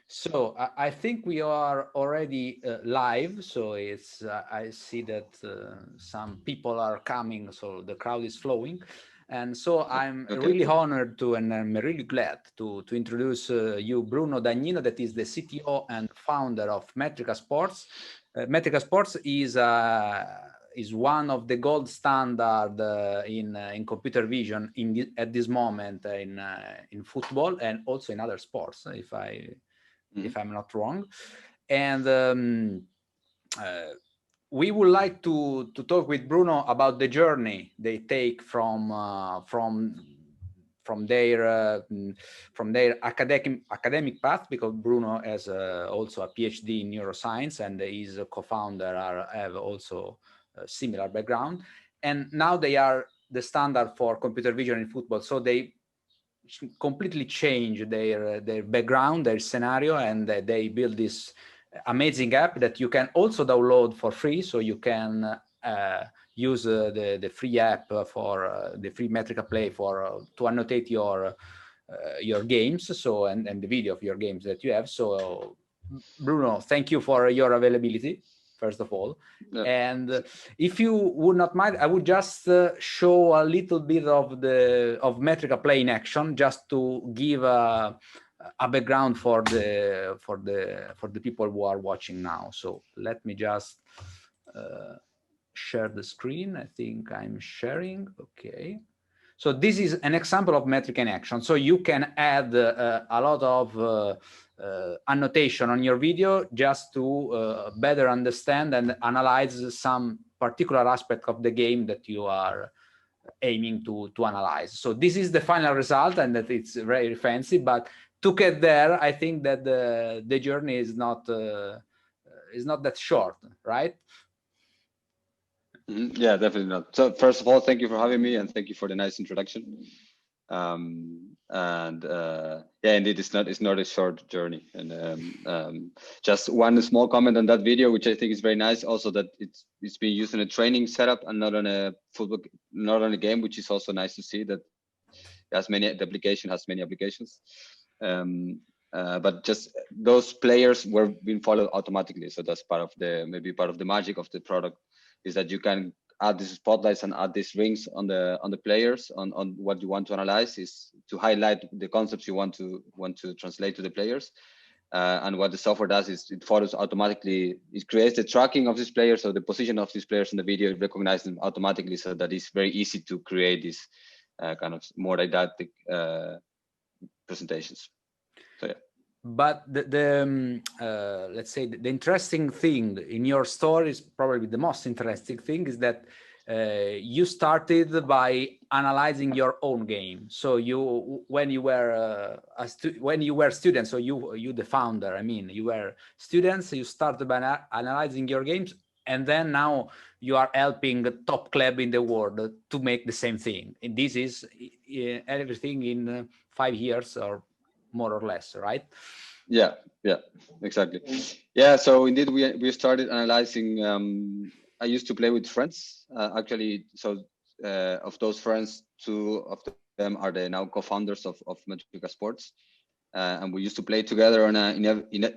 So I think we are already live. So it's I see that some people are coming, so the crowd is flowing, and so I'm Okay, really cool. honored to, and I'm really glad to introduce you, Bruno Dagnino, that is the CTO and founder of Metrica Sports. Metrica Sports is one of the gold standard in computer vision at this moment in football and also in other sports, if I'm not wrong. And we would like to talk with Bruno about the journey they take from their academic path, because Bruno has also a PhD in neuroscience and is a co-founder, have also a similar background, and now they are the standard for computer vision in football. So they completely change their background, their scenario, and they build this amazing app that you can also download for free. So you can use the free app for the free Metrica Play for to annotate your games, so and the video of your games that you have. So Bruno, thank you for your availability, first of all. Yeah. And if you would not mind, I would just show a little bit of Metrica Play in action, just to give a background for the people who are watching now. So let me just share the screen. I think I'm sharing. Okay. So this is an example of Metrica in action. So you can add a lot of annotation on your video just to better understand and analyze some particular aspect of the game that you are aiming to analyze. So this is the final result, and that it's very fancy, but to get there, I think that the journey is not that short, right? Yeah, definitely not. So first of all, thank you for having me, and thank you for the nice introduction. Yeah, indeed, it's not a short journey. And just one small comment on that video, which I think is very nice. Also, that it's being used in a training setup and not on a football, not on a game, which is also nice to see that the application has many applications. But just those players were being followed automatically. So that's maybe part of the magic of the product, is that you can add these spotlights and add these rings on the players on what you want to analyze, is to highlight the concepts you want to translate to the players. And what the software does is it follows automatically. It creates the tracking of these players, so the position of these players in the video, it recognizes them automatically, so that it's very easy to create these kind of more didactic presentations. So yeah. But let's say the interesting thing in your story is probably the most interesting thing, is that you started by analyzing your own game. So when you were students, so you the founder, I mean, you were students, you started by analyzing your games, and then now you are helping the top club in the world to make the same thing. And this is everything in 5 years or more or less, right? Yeah, exactly. Yeah, so indeed we started analyzing. I used to play with friends, actually. So of those friends, 2 of them are the now co-founders of Metrica Sports, and we used to play together on in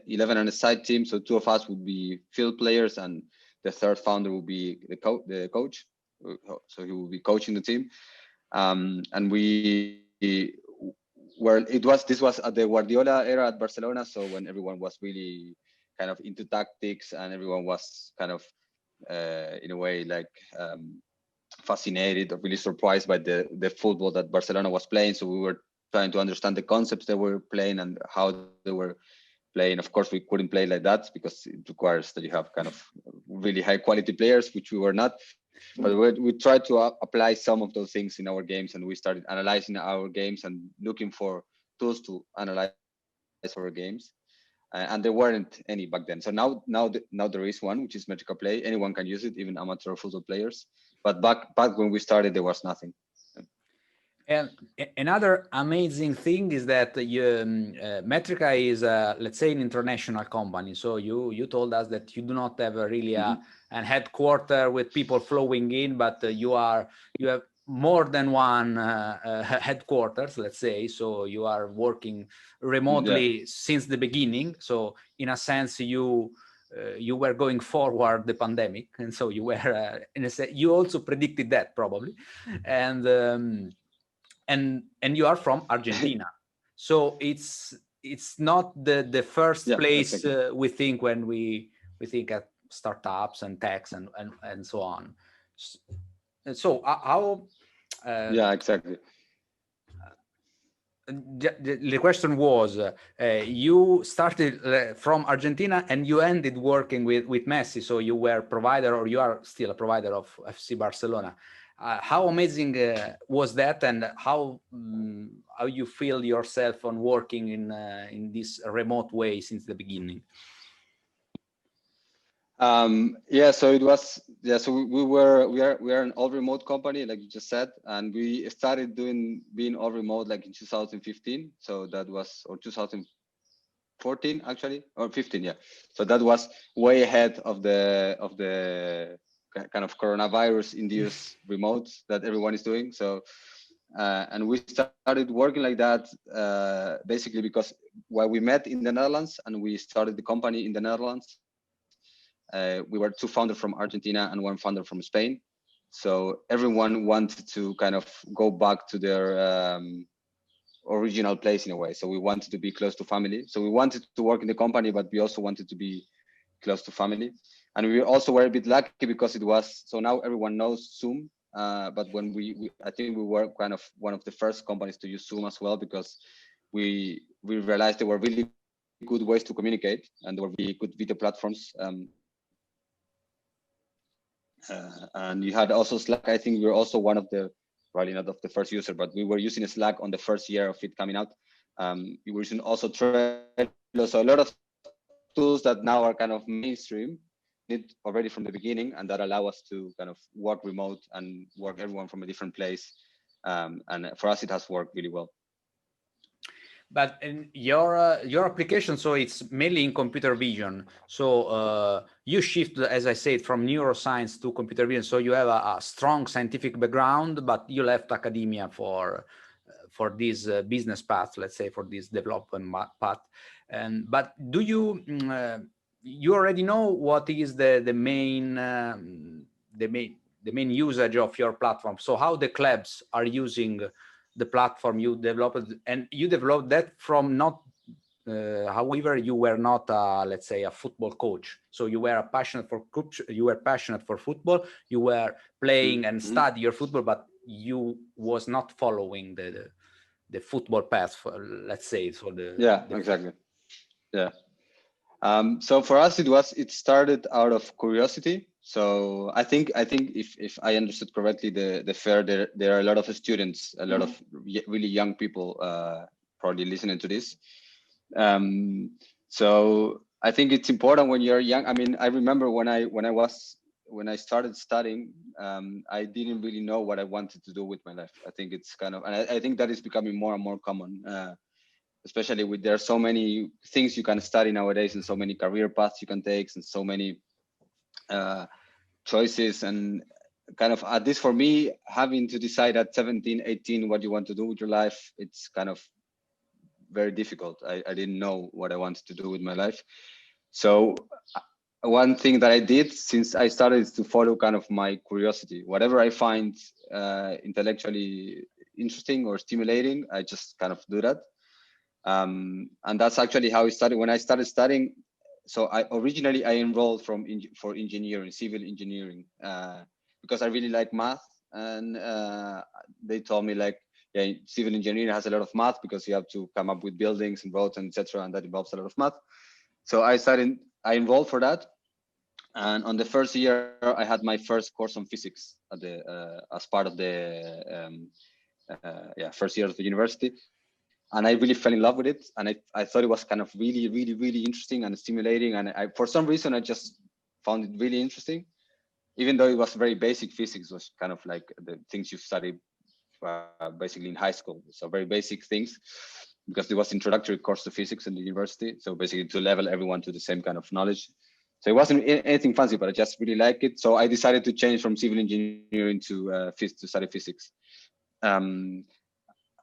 11 on a side team. So 2 of us would be field players, and the third founder would be the coach. So he will be coaching the team, and this was at the Guardiola era at Barcelona. So when everyone was really kind of into tactics, and everyone was kind of in a way like fascinated or really surprised by the football that Barcelona was playing. So we were trying to understand the concepts they were playing and how they were playing. Of course, we couldn't play like that because it requires that you have kind of really high quality players, which we were not. But we tried to apply some of those things in our games, and we started analyzing our games and looking for tools to analyze our games. And there weren't any back then. So now there is one, which is Metrica Play. Anyone can use it, even amateur football players. But back when we started, there was nothing. And another amazing thing is that Metrica is, let's say, an international company. So you told us that you do not have really an headquarter with people flowing in, but you have more than one headquarters, let's say. So you are working remotely since the beginning. So in a sense, you were going forward the pandemic, and so you were in a sense, you also predicted that probably, and you are from Argentina. So it's not the first place we think when we think at startups and techs and so on. So how? Exactly. The question was, you started from Argentina and you ended working with Messi. So you were provider, or you are still a provider of FC Barcelona. How amazing was that, and how you feel yourself on working in this remote way since the beginning? So it was, so we are an all remote company, like you just said, and we started being all remote like in 2015. So that was, or 2014 actually, or 15, so that was way ahead of the kind of coronavirus induced remotes that everyone is doing. So and we started working like that basically because while we met in the Netherlands and we started the company in the Netherlands, we were two founders from Argentina and one founder from Spain. So everyone wanted to kind of go back to their original place in a way. So we wanted to be close to family. So we wanted to work in the company, but we also wanted to be close to family. And we also were a bit lucky because it was, so now everyone knows Zoom. But when I think we were kind of one of the first companies to use Zoom as well, because we realized there were really good ways to communicate and there were really good video platforms. And you had also Slack. I think we were also one of the, probably not of the first user, but we were using Slack on the first year of it coming out. We were using also Trello. So a lot of tools that now are kind of mainstream did already from the beginning, and that allow us to kind of work remote and work everyone from a different place. And for us, it has worked really well. But in your application, so it's mainly in computer vision. So you shift, as I said, from neuroscience to computer vision. So you have a strong scientific background, but you left academia for this business path, let's say, for this development path. But do you you already know what is the main usage of your platform? So how the clubs are using the platform you developed, and you developed that from not, however, you were not, let's say, a football coach. So you were passionate for football. You were playing and study your football, but you was not following the football path, let's say. So exactly. So for us, it started out of curiosity. So I think if I understood correctly, the Faire, there are a lot of students, a lot of really young people probably listening to this. So I think it's important when you're young. I mean, I remember when I started studying, I didn't really know what I wanted to do with my life. I think it's kind of, and I think that is becoming more and more common. Especially with there are so many things you can study nowadays and so many career paths you can take and so many choices, and kind of at this for me, having to decide at 17, 18 what you want to do with your life, it's kind of very difficult. I didn't know what I wanted to do with my life. So one thing that I did since I started is to follow kind of my curiosity. Whatever I find intellectually interesting or stimulating, I just kind of do that. And that's actually how it started. When I started studying, so I originally enrolled for engineering, civil engineering, because I really like math, and they told me like, yeah, civil engineering has a lot of math because you have to come up with buildings and roads and etc., and that involves a lot of math. So I enrolled for that, and on the first year I had my first course on physics at as part of the first year of the university. And I really fell in love with it, and I thought it was kind of really, really, really interesting and stimulating. And for some reason, I just found it really interesting, even though it was very basic physics. Was kind of like the things you study basically in high school, so very basic things, because there was introductory course to physics in the university. So basically to level everyone to the same kind of knowledge. So it wasn't anything fancy, but I just really like it. So I decided to change from civil engineering to study physics. And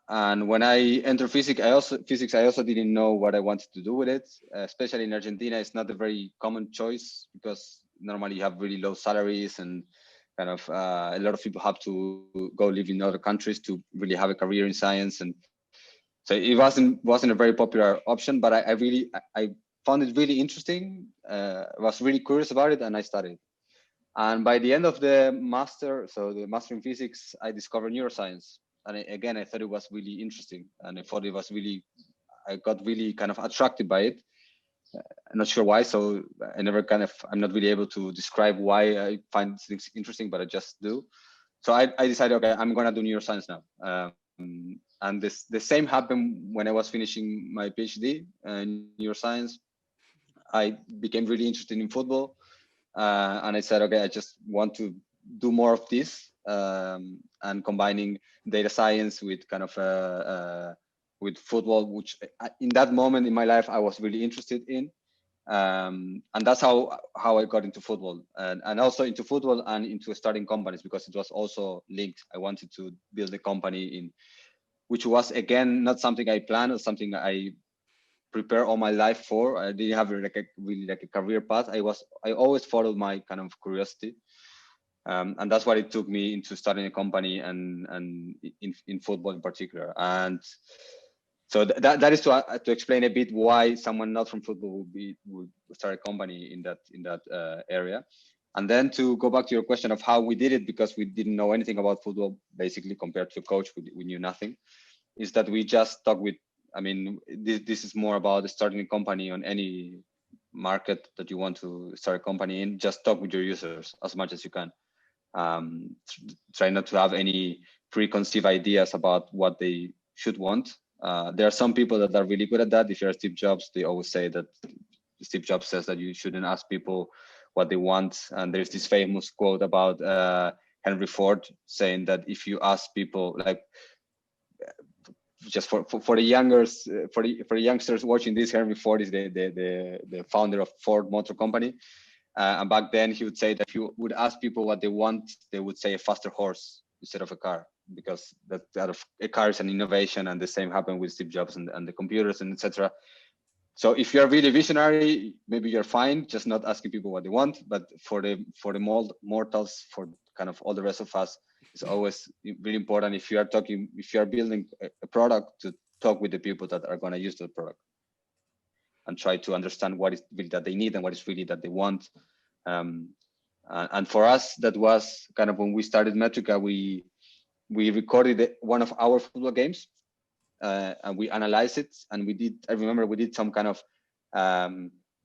when I entered physics, I also didn't know what I wanted to do with it. Especially in Argentina, it's not a very common choice because normally you have really low salaries and kind of a lot of people have to go live in other countries to really have a career in science. And so it wasn't a very popular option, but I found it really interesting. Was really curious about it, and I studied. And by the end of the master, so the master in physics, I discovered neuroscience. And again, I thought it was really interesting, and I thought it was really, I got really kind of attracted by it. I'm not sure why, so I'm not really able to describe why I find things interesting, but I just do. So I decided, okay, I'm gonna do neuroscience now. And the same happened when I was finishing my PhD in neuroscience. I became really interested in football, and I said, okay, I just want to do more of this, and combining data science with kind of with football, which in that moment in my life I was really interested in. And that's how I got into football, and also into football and into starting companies, because it was also linked. I wanted to build a company in, which was again not something I planned or something I prepare all my life for. I didn't have really like a career path. I always followed my kind of curiosity, and that's what it took me into starting a company and in football in particular. And so that is to explain a bit why someone not from football would start a company in that area. And then to go back to your question of how we did it, because we didn't know anything about football, basically compared to a coach, we knew nothing, is that we just talked with, I mean, this is more about starting a company on any market that you want to start a company in. Just talk with your users as much as you can. Try not to have any preconceived ideas about what they should want. There are some people that are really good at that. If you're Steve Jobs, they always say that Steve Jobs says that you shouldn't ask people what they want. And there's this famous quote about Henry Ford saying that if you ask people, like, just for the youngers, for the youngsters watching this, Henry Ford is the founder of Ford Motor Company. And back then he would say that if you would ask people what they want, they would say a faster horse instead of a car, because a car is an innovation, and the same happened with Steve Jobs and the computers and etc. So if you're really visionary, maybe you're fine, just not asking people what they want. But for the mortals, for kind of all the rest of us, it's always really important, if you are building a product, to talk with the people that are going to use the product and try to understand what is really that they need and what is really that they want. And for us, that was kind of when we started Metrica. We recorded one of our football games, and we analyzed it, and I remember we did some kind of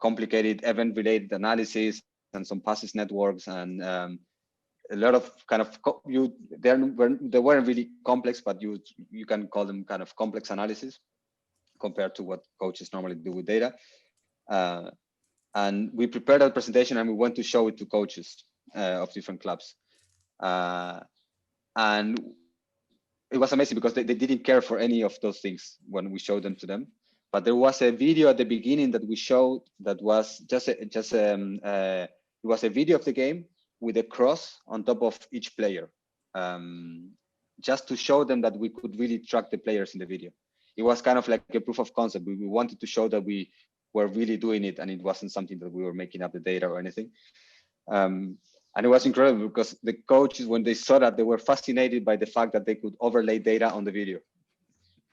complicated event-related analysis and some passes networks, and a lot of kind of they weren't really complex, but you can call them kind of complex analysis compared to what coaches normally do with data. And we prepared that presentation, and we went to show it to coaches of different clubs. And it was amazing because they didn't care for any of those things when we showed them to them. But there was a video at the beginning that we showed that was it was a video of the game with a cross on top of each player, just to show them that we could really track the players in the video. It was kind of like a proof of concept. We wanted to show that we were really doing it, and it wasn't something that we were making up the data or anything. And it was incredible because the coaches, when they saw that, they were fascinated by the fact that they could overlay data on the video.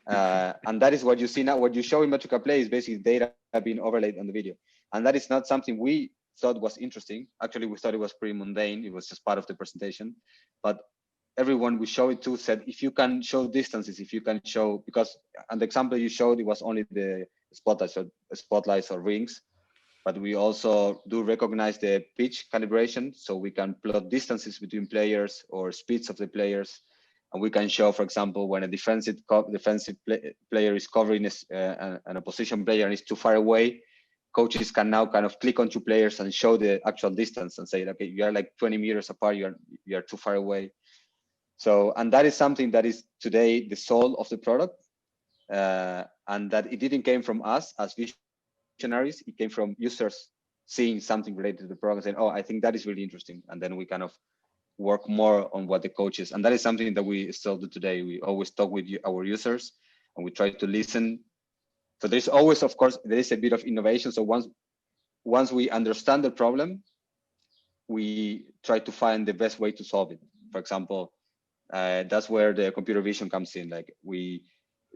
And that is what you see now. What you show in Metrica Play is basically data being overlaid on the video. And that is not something we thought was interesting. Actually, we thought it was pretty mundane. It was just part of the presentation. But everyone we show it to said, if you can show distances, if you can show, because and the example you showed, it was only the spotlights or rings. But we also do recognize the pitch calibration, so we can plot distances between players or speeds of the players, and we can show, for example, when a defensive player is covering an opposition player and is too far away, coaches can now kind of click on two players and show the actual distance and say, okay, you are like 20 meters apart, you are too far away. So, and that is something that is today the soul of the product, and that it didn't came from us as visionaries, it came from users seeing something related to the program, saying, oh, I think that is really interesting. And then we kind of work more on what the coaches, and that is something that we still do today. We always talk with our users and we try to listen. So there's always, of course, there is a bit of innovation. So once we understand the problem, we try to find the best way to solve it. For example, that's where the computer vision comes in. Like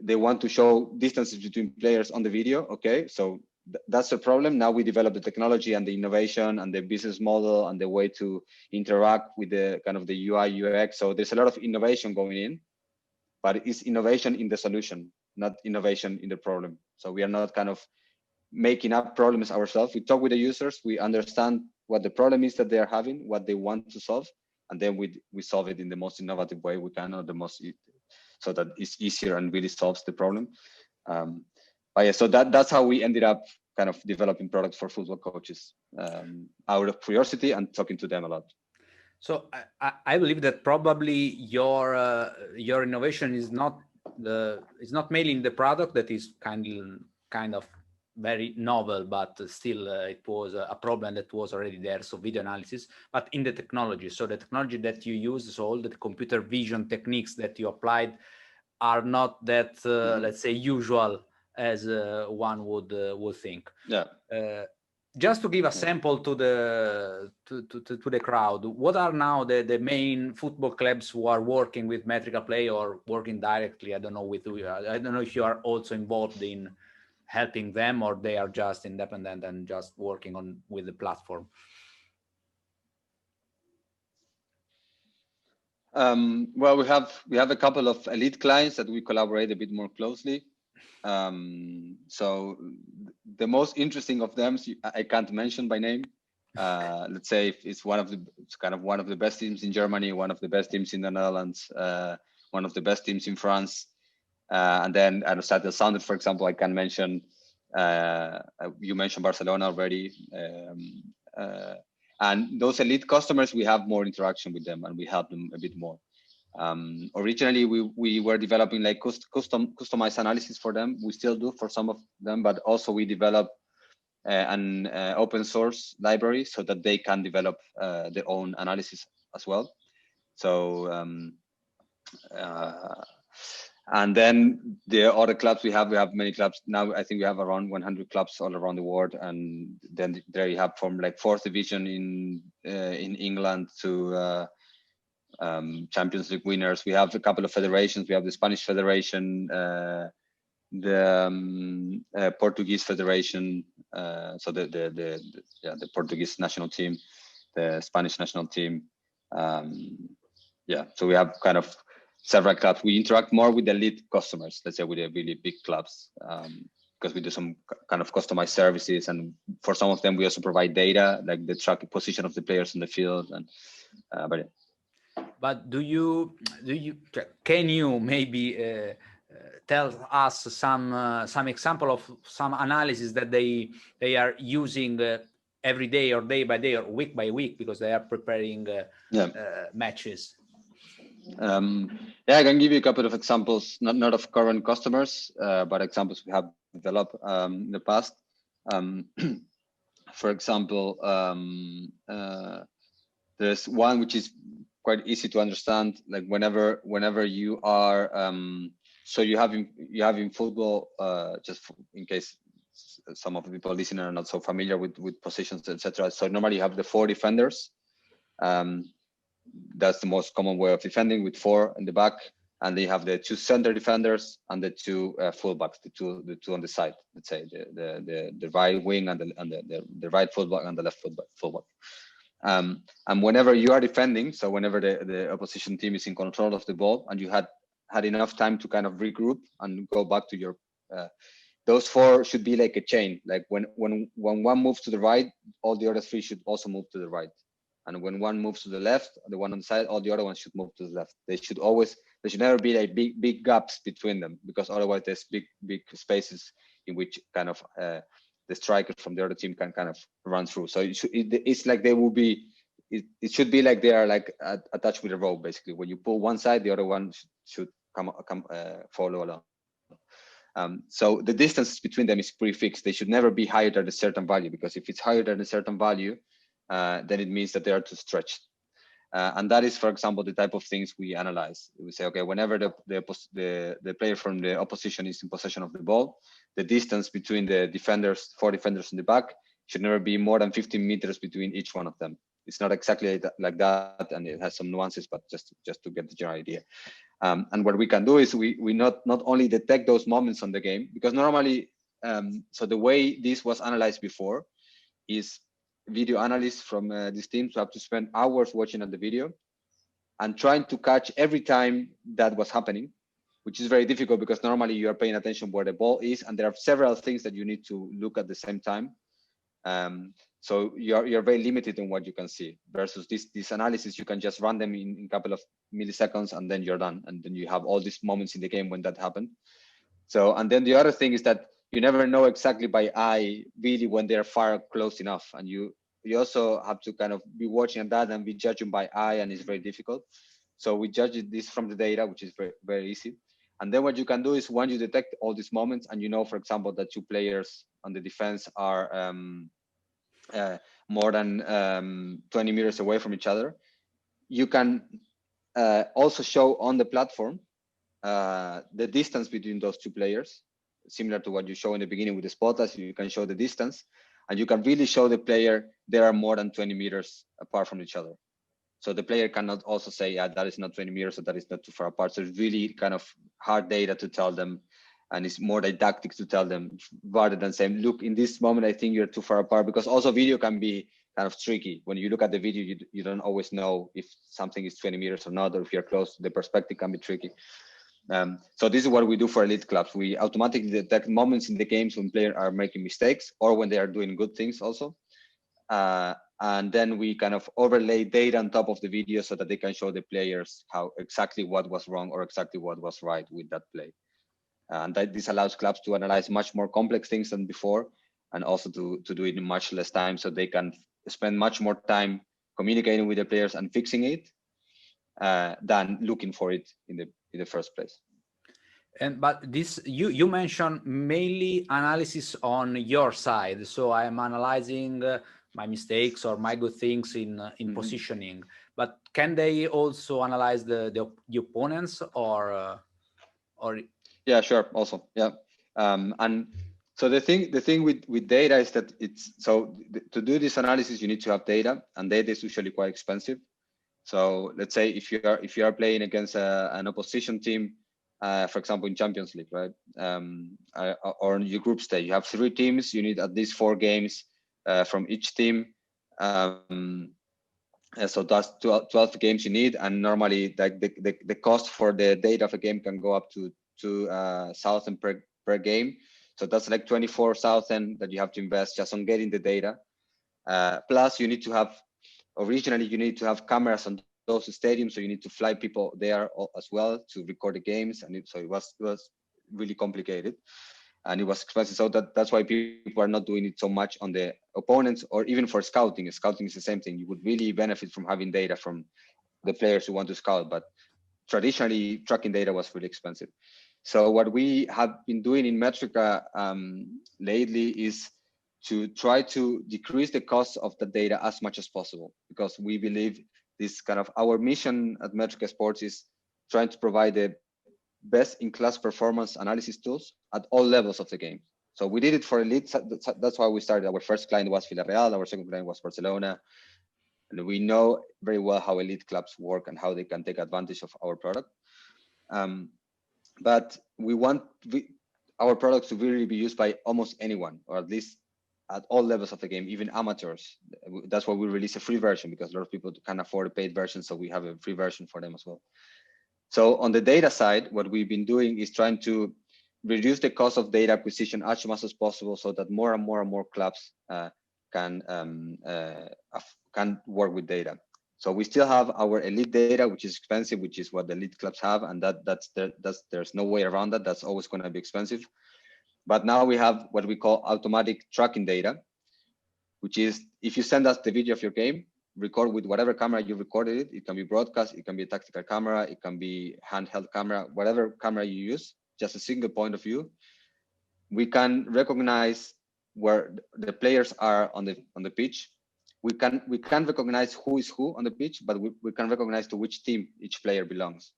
they want to show distances between players on the video. Okay, so that's the problem. Now we develop the technology and the innovation and the business model and the way to interact with the kind of the UI UX. So there's a lot of innovation going in, but it's innovation in the solution, not innovation in the problem. So we are not kind of making up problems ourselves. We talk with the users, we understand what the problem is that they are having, what they want to solve, and then we solve it in the most innovative way we can, or the most, so that it's easier and really solves the problem. But yeah, so that's how we ended up kind of developing products for football coaches, out of curiosity and talking to them a lot. So I believe that probably your innovation is not mainly in the product that is kind of very novel, but still it was a problem that was already there. So video analysis, but in the technology. So the technology that you use, so all the computer vision techniques that you applied are not that let's say usual as one would think. Yeah. Just to give a sample to the crowd, what are now the main football clubs who are working with Metrica Play or working directly? I don't know I don't know if you are also involved in helping them, or they are just independent and just working with the platform. Well, we have a couple of elite clients that we collaborate a bit more closely. So the most interesting of them, I can't mention by name. Let's say it's kind of one of the best teams in Germany, one of the best teams in the Netherlands, one of the best teams in France. And then at the Sounded, for example, I can mention, you mentioned Barcelona already. And those elite customers, we have more interaction with them and we help them a bit more. Originally, we were developing like customized analysis for them. We still do for some of them, but also we develop an open source library so that they can develop their own analysis as well. So, and then the other clubs we have many clubs now. I think we have around 100 clubs all around the world, and then there you have from like 4th division in England to Champions League winners. We have a couple of federations. We have the Spanish Federation, the Portuguese Federation, so the Portuguese national team, the Spanish national team. So we have kind of several clubs. We interact more with the elite customers, let's say with the really big clubs, because we do some kind of customized services, and for some of them we also provide data like the tracking position of the players in the field. And but can you maybe tell us some example of some analysis that they are using every day or day by day or week by week, because they are preparing matches? I can give you a couple of examples, not of current customers, but examples we have developed in the past. For example, there's one which is quite easy to understand. Like whenever you are, so you have in football, just in case some of the people listening are not so familiar with positions, etc. So normally you have the 4 defenders. That's the most common way of defending, with 4 in the back, and they have the 2 center defenders and the 2 fullbacks, the two on the side. Let's say the right wing and the right fullback and the left fullback. And whenever you are defending, so whenever the opposition team is in control of the ball and you had enough time to kind of regroup and go back to your, those 4 should be like a chain. Like when one moves to the right, all the other 3 should also move to the right. And when one moves to the left, the one on the side, all the other ones should move to the left. There should never be like big gaps between them, because otherwise there's big spaces in which kind of the strikers from the other team can kind of run through. So it's like they will be, it should be like they are like attached with a rope, basically. When you pull one side, the other one should come follow along. So the distance between them is prefixed. They should never be higher than a certain value, because if it's higher than a certain value, then it means that they are too stretched. And that is, for example, the type of things we analyze. We say, okay, whenever the player from the opposition is in possession of the ball, the distance between the defenders, 4 defenders in the back, should never be more than 15 meters between each one of them. It's not exactly like that, and it has some nuances, but just to get the general idea. And what we can do is we not only detect those moments on the game, because normally, so the way this was analyzed before is video analysts from these teams have to spend hours watching at the video and trying to catch every time that was happening, which is very difficult because normally you are paying attention where the ball is, and there are several things that you need to look at the same time. So you're very limited on what you can see, versus this analysis, you can just run them in a couple of milliseconds and then you're done, and then you have all these moments in the game when that happened. So, and then the other thing is that you never know exactly by eye really when they're far close enough, and you also have to kind of be watching that and be judging by eye, and it's very difficult. So we judge this from the data, which is very, very easy. And then what you can do is, once you detect all these moments and you know, for example, that 2 players on the defense are more than 20 meters away from each other, you can also show on the platform the distance between those 2 players, similar to what you show in the beginning with the spotlight. You can show the distance, and you can really show the player they are more than 20 meters apart from each other. So the player cannot also say, yeah, that is not 20 meters, or that is not too far apart. So it's really kind of hard data to tell them, and it's more didactic to tell them, rather than saying, look, in this moment, I think you're too far apart. Because also video can be kind of tricky. When you look at the video, you don't always know if something is 20 meters or not, or if you're close. The perspective can be tricky. So this is what we do for elite clubs. We automatically detect moments in the games when players are making mistakes, or when they are doing good things also. And then we kind of overlay data on top of the video so that they can show the players how exactly what was wrong or exactly what was right with that play. And this allows clubs to analyze much more complex things than before, and also to do it in much less time, so they can spend much more time communicating with the players and fixing it than looking for it in the first place. And but this, you mentioned mainly analysis on your side. So I am analyzing my mistakes or my good things in positioning. But can they also analyze the opponents, or? Yeah, sure. Also, yeah. And so the thing with data is that it's to do this analysis, you need to have data, and data is usually quite expensive. So let's say if you are playing against an opposition team, for example, in Champions League, right? Or in your group stage, you have 3 teams. You need at least 4 games from each team. So that's 12 games you need, and normally like the cost for the data of a game can go up to 2,000 per game. So that's like 24,000 that you have to invest just on getting the data. Plus, you need to have, originally you need to have cameras on those stadiums, so you need to fly people there as well to record the games, and so it was really complicated, and it was expensive. So that's why people are not doing it so much on the opponents, or even for scouting. Scouting is the same thing. You would really benefit from having data from the players who want to scout, but traditionally tracking data was really expensive. So what we have been doing in Metrica lately is to try to decrease the cost of the data as much as possible, because we believe this kind of, our mission at Metrica Sports is trying to provide the best-in-class performance analysis tools at all levels of the game. So we did it for elite. That's why we started. Our first client was Villarreal. Our second client was Barcelona. And we know very well how elite clubs work and how they can take advantage of our product. But we want our products to really be used by almost anyone, or at least at all levels of the game, even amateurs. That's why we release a free version, because a lot of people can't afford a paid version. So we have a free version for them as well. So on the data side, what we've been doing is trying to reduce the cost of data acquisition as much as possible, so that more and more clubs can work with data. So we still have our elite data, which is expensive, which is what the elite clubs have, and there's no way around that. That's always going to be expensive. But now we have what we call automatic tracking data, which is, if you send us the video of your game, record with whatever camera you recorded it. It can be broadcast, it can be a tactical camera, it can be handheld camera, whatever camera you use, just a single point of view. we can recognize where the players are on the pitch. We can recognize who is who on the pitch, but we can recognize to which team each player belongs.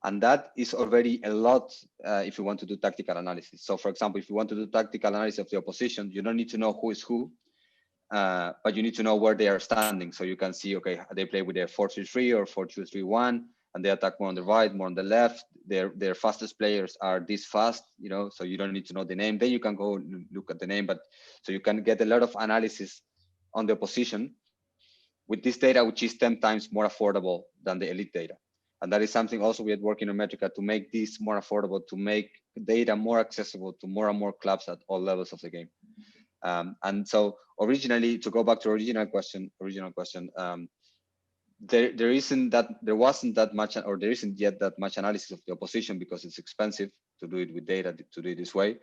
And that is already a lot if you want to do tactical analysis. So for example, if you want to do tactical analysis of the opposition, you don't need to know who is who, but you need to know where they are standing. So you can see, okay, they play with a 4-3-3 or 4-2-3-1, and they attack more on the right, more on the left. Their fastest players are this fast, you know, so you don't need to know the name. Then you can go look at the name, but so you can get a lot of analysis on the opposition with this data, which is 10 times more affordable than the elite data. And that is something also we are working on Metrica to make this more affordable, to make data more accessible to more and more clubs at all levels of the game. And so originally, to go back to original question, there wasn't that much, or there isn't yet that much analysis of the opposition because it's expensive to do it with data, to do it this way.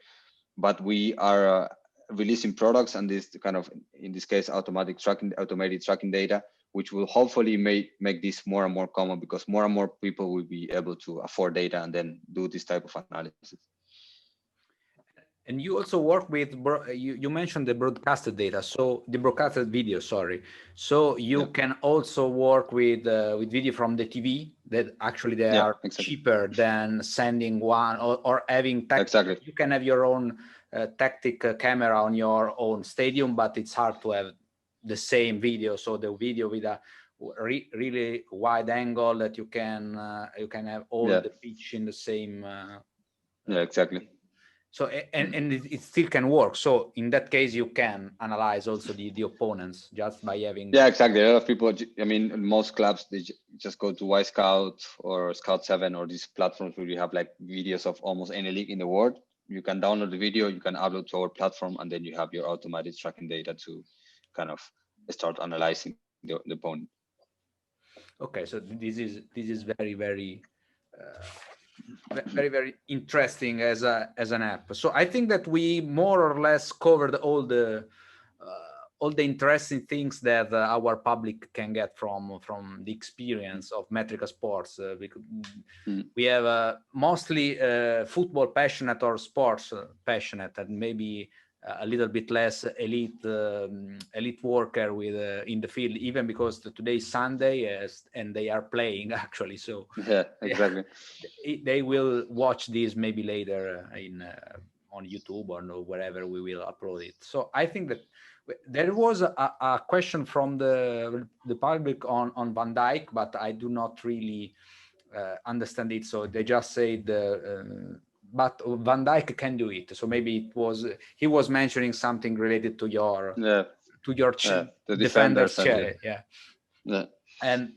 But we are releasing products, and this kind of, in this case, automated tracking data, which will hopefully make this more and more common, because more and more people will be able to afford data and then do this type of analysis. And you also work with, you mentioned the broadcasted data, so the broadcasted video, sorry. So you can also work with video from the TV that actually they are cheaper than sending one or having tactic. You can have your own tactic camera on your own stadium, but it's hard to have the same video. So the video with a really wide angle that you can have all the pitch in the same. Yeah, exactly. So and it still can work. So in that case, you can analyze also the opponents just by having. Yeah, exactly. A lot of people, I mean, most clubs, they just go to Y Scout or Scout 7 or these platforms where you have like videos of almost any league in the world. You can download the video, you can upload to our platform, and then you have your automated tracking data to kind of start analyzing the opponent. Okay, so this is very very very interesting as an app. So I think that we more or less covered all the interesting things that our public can get from the experience of Metrica Sports. We have mostly football passionate or sports passionate, and maybe a little bit less elite worker with in the field, even because today is Sunday and they are playing actually. So yeah, exactly. They will watch this maybe later on YouTube or wherever we will upload it. So I think that there was a question from the public on Van Dijk, but I do not really understand it. So they just said, but Van Dijk can do it. So maybe he was mentioning something related to your the defender's chair. Yeah. And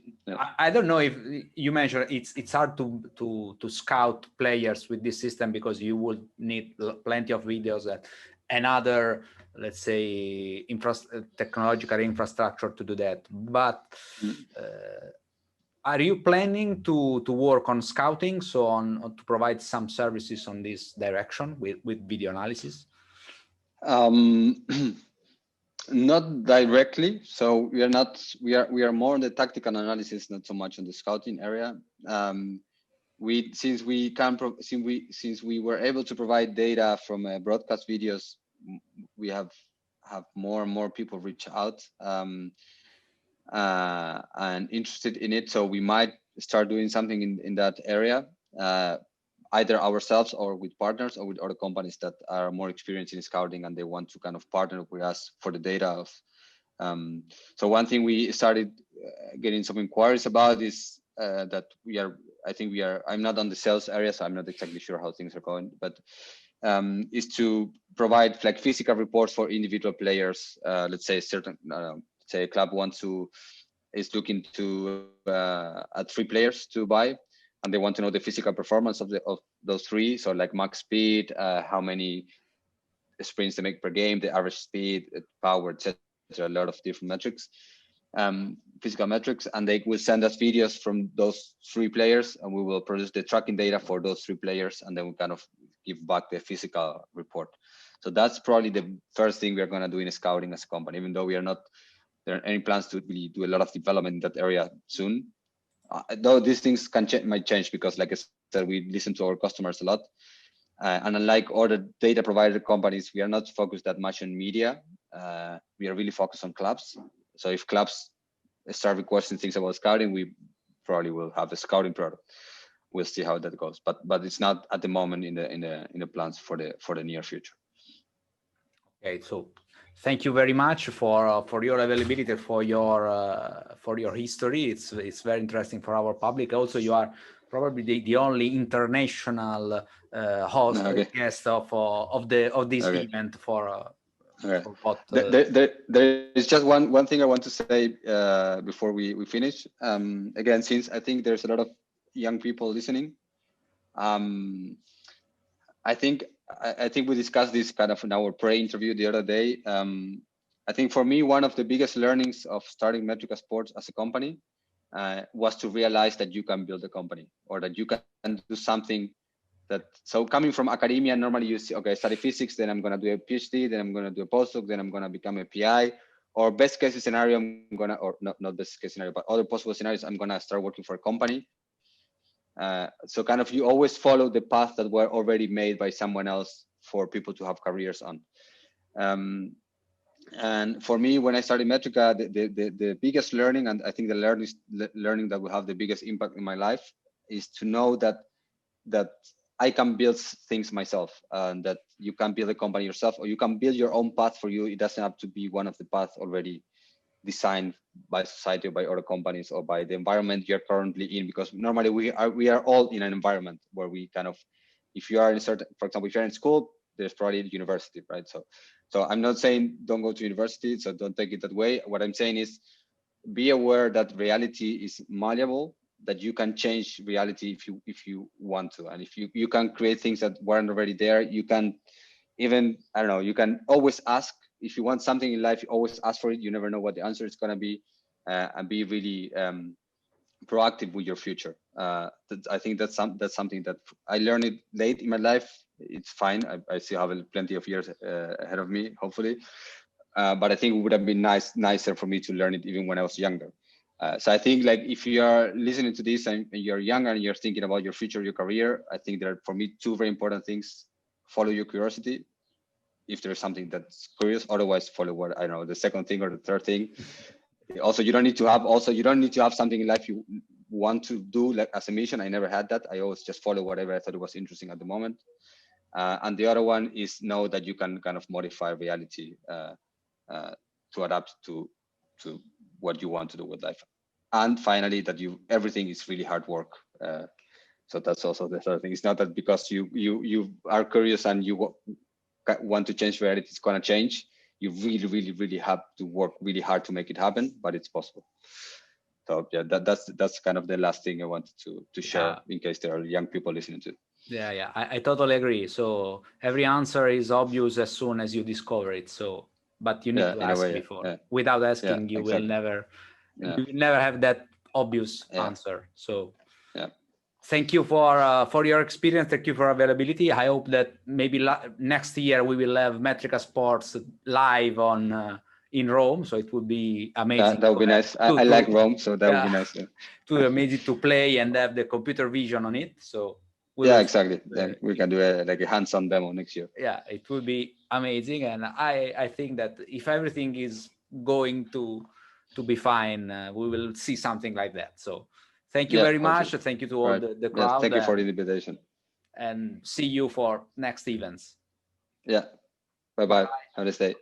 I don't know if you mentioned it's hard to scout players with this system, because you would need plenty of videos and other, let's say, technological infrastructure to do that. But are you planning to work on scouting, so on to provide some services on this direction with video analysis? Not directly. So we are more on the tactical analysis, not so much on the scouting area. Since we were able to provide data from broadcast videos, we have more and more people reach out and interested in it. So we might start doing something in that area, either ourselves or with partners or with other companies that are more experienced in scouting and they want to kind of partner with us for the data of. So one thing we started getting some inquiries about is that I'm not on the sales area, so I'm not exactly sure how things are going, but is to provide like physical reports for individual players. Let's say say a club is looking to at 3 players to buy, and they want to know the physical performance of those 3. So like max speed, how many sprints they make per game, the average speed, power, etc. A lot of different metrics, physical metrics, and they will send us videos from those 3 players, and we will produce the tracking data for those 3 players, and then we kind of give back the physical report. So that's probably the first thing we're going to do in scouting as a company, even though there aren't any plans to really do a lot of development in that area soon. Though these things might change, because like I said, we listen to our customers a lot. And unlike other data provider companies, we are not focused that much on media. We are really focused on clubs. So if clubs start requesting things about scouting, we probably will have a scouting product. We'll see how that goes, but it's not at the moment in the plans for the near future. Okay, so thank you very much for your availability, for your history. It's very interesting for our public. Also, you are probably the only international host guest of this event for what. There is just one thing I want to say before we finish. Again, since I think there's a lot of young people listening, I think we discussed this kind of in our pre-interview the other day. I think for me, one of the biggest learnings of starting Metrica Sports as a company was to realize that you can build a company, or that you can do something that, so coming from academia, normally you see, okay, study physics, then I'm going to do a PhD, then I'm going to do a postdoc, then I'm going to become a PI, or best case scenario, I'm going to, or not best case scenario, but other possible scenarios, I'm going to start working for a company. So kind of you always follow the path that were already made by someone else for people to have careers on. And for me, when I started Metrica, the biggest learning, and I think the learning that will have the biggest impact in my life, is to know that I can build things myself, and that you can build a company yourself, or you can build your own path for you. It doesn't have to be one of the paths already designed by society or by other companies or by the environment you're currently in, because normally we are all in an environment where we kind of, if you are in a certain, for example, if you're in school, there's probably university, right? So I'm not saying don't go to university, so don't take it that way. What I'm saying is be aware that reality is malleable, that you can change reality if you want to, and if you can create things that weren't already there. You can even, I don't know, you can always ask. If you want something in life, you always ask for it. You never know what the answer is going to be, and be really proactive with your future. I think that's something that I learned it late in my life. It's fine. I still have plenty of years ahead of me, hopefully. But I think it would have been nicer for me to learn it even when I was younger. So I think, like, if you are listening to this and you're younger and you're thinking about your future, your career, I think there are, for me, two very important things. Follow your curiosity, if there's something that's curious. Otherwise, follow what, I don't know, the second thing or the third thing. Also, you don't need to have something in life you want to do, like as a mission. I never had that. I always just follow whatever I thought was interesting at the moment. And the other one is know that you can kind of modify reality to adapt to what you want to do with life. And finally, that everything is really hard work. So that's also the third thing. It's not that because you are curious and you want to change reality, it's going to change. You really have to work really hard to make it happen, but it's possible. So yeah, that's kind of the last thing I wanted to share, in case there are young people listening to. Yeah, I totally agree. So every answer is obvious as soon as you discover it. So, but you need to ask before. Yeah. Without asking, you will never have that obvious answer. So thank you for your experience. Thank you for availability. I hope that maybe next year we will have Metrica Sports live in Rome. So it would be amazing. That would be nice. I like Rome, so that would be nice. Yeah. To be amazing to play and have the computer vision on it. So exactly. Then we can do a hands-on demo next year. Yeah, it will be amazing, and I think that if everything is going to be fine, we will see something like that. So thank you very much. Thank you to all the crowd. Thank you for the invitation. And see you for next events. Yeah. Bye-bye. Have a nice day.